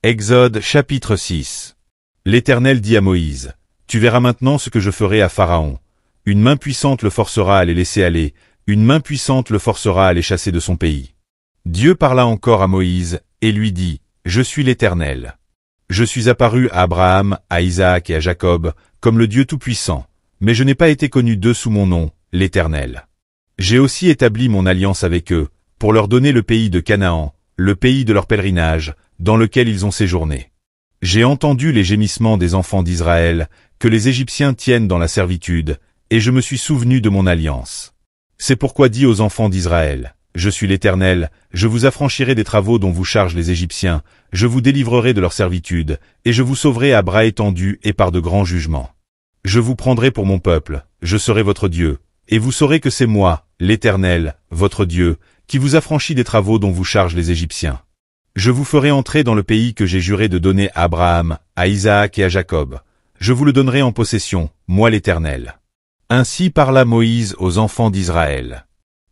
Exode chapitre 6. L'Éternel dit à Moïse, « Tu verras maintenant ce que je ferai à Pharaon. Une main puissante le forcera à les laisser aller, une main puissante le forcera à les chasser de son pays. » Dieu parla encore à Moïse, et lui dit, « Je suis l'Éternel. Je suis apparu à Abraham, à Isaac et à Jacob, comme le Dieu Tout-Puissant, mais je n'ai pas été connu d'eux sous mon nom, l'Éternel. J'ai aussi établi mon alliance avec eux, pour leur donner le pays de Canaan, le pays de leur pèlerinage, dans lequel ils ont séjourné. J'ai entendu les gémissements des enfants d'Israël, que les Égyptiens tiennent dans la servitude, et je me suis souvenu de mon alliance. C'est pourquoi dis aux enfants d'Israël, « Je suis l'Éternel, je vous affranchirai des travaux dont vous chargent les Égyptiens, je vous délivrerai de leur servitude, et je vous sauverai à bras étendus et par de grands jugements. Je vous prendrai pour mon peuple, je serai votre Dieu, et vous saurez que c'est moi, l'Éternel, votre Dieu, qui vous affranchit des travaux dont vous chargent les Égyptiens. Je vous ferai entrer dans le pays que j'ai juré de donner à Abraham, à Isaac et à Jacob. Je vous le donnerai en possession, moi l'Éternel. » Ainsi parla Moïse aux enfants d'Israël.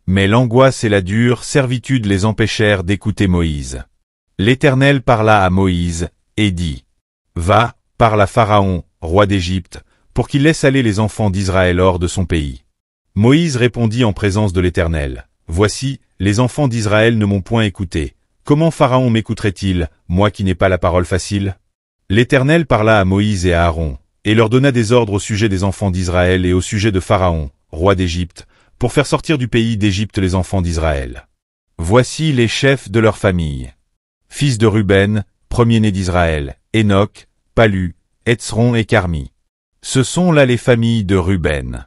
Mais l'angoisse et la dure servitude les empêchèrent d'écouter Moïse. L'Éternel parla à Moïse, et dit, « Va, parle à Pharaon, roi d'Égypte, pour qu'il laisse aller les enfants d'Israël hors de son pays. » Moïse répondit en présence de l'Éternel, « Voici, les enfants d'Israël ne m'ont point écouté. Comment Pharaon m'écouterait-il, moi qui n'ai pas la parole facile ?» L'Éternel parla à Moïse et à Aaron, et leur donna des ordres au sujet des enfants d'Israël et au sujet de Pharaon, roi d'Égypte, pour faire sortir du pays d'Égypte les enfants d'Israël. Voici les chefs de leur famille. Fils de Ruben, premier-né d'Israël, Enoch, Palu, Hetzron et Carmi. Ce sont là les familles de Ruben.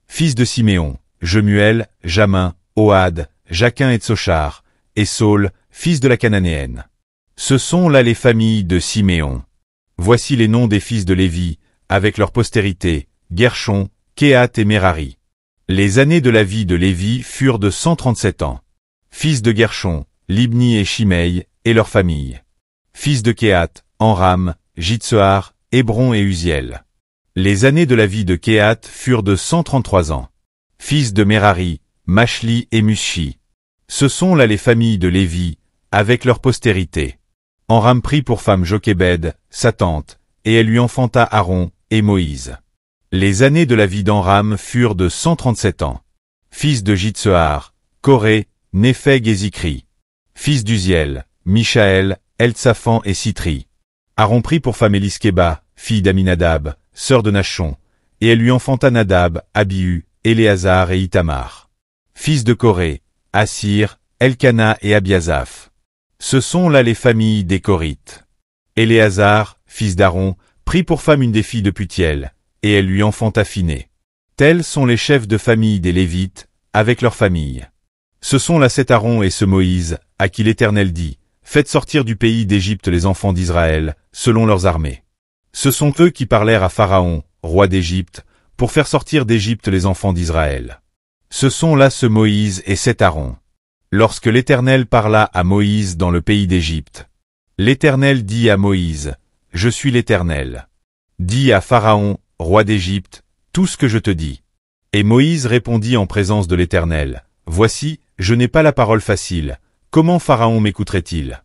Fils de Siméon, Jemuel, Jamin, Ohad, Jaquin et Tsochar, et Saul, fils de la Cananéenne. Ce sont là les familles de Siméon. Voici les noms des fils de Lévi, avec leur postérité, Gershon, Kehat et Merari. Les années de la vie de Lévi furent de 137 ans. Fils de Gershon, Libni et Shimei, et leurs familles. Fils de Kehat, Amram, Jitsoar, Hébron et Uziel. Les années de la vie de Kehat furent de 133 ans. Fils de Merari, Mashli et Mushi. Ce sont là les familles de Lévi, avec leur postérité. Amram prit pour femme Jochébed, sa tante, et elle lui enfanta Aaron et Moïse. Les années de la vie d'Amram furent de 137 ans. Fils de Jitsoar, Coré, Népheg et Zikri. Fils d'Uziel, Mishaël, Eltsaphan et Sitri. Aaron prit pour femme Éliskeba, fille d'Aminadab, sœur de Nachon, et elle lui enfanta Nadab, Abihu, Éléazar et Itamar. Fils de Coré, Assir, Elkana et Abiasaph. Ce sont là les familles des Corites. Éléazar, fils d'Aaron, prit pour femme une des filles de Putiel, et elle lui enfanta Phiné. Tels sont les chefs de famille des Lévites, avec leurs familles. Ce sont là cet Aaron et ce Moïse, à qui l'Éternel dit, « Faites sortir du pays d'Égypte les enfants d'Israël, selon leurs armées. » Ce sont eux qui parlèrent à Pharaon, roi d'Égypte, pour faire sortir d'Égypte les enfants d'Israël. Ce sont là ce Moïse et cet Aaron. Lorsque l'Éternel parla à Moïse dans le pays d'Égypte, l'Éternel dit à Moïse, « Je suis l'Éternel. Dis à Pharaon, roi d'Égypte, tout ce que je te dis. » Et Moïse répondit en présence de l'Éternel, « Voici, je n'ai pas la parole facile. Comment Pharaon m'écouterait-il ?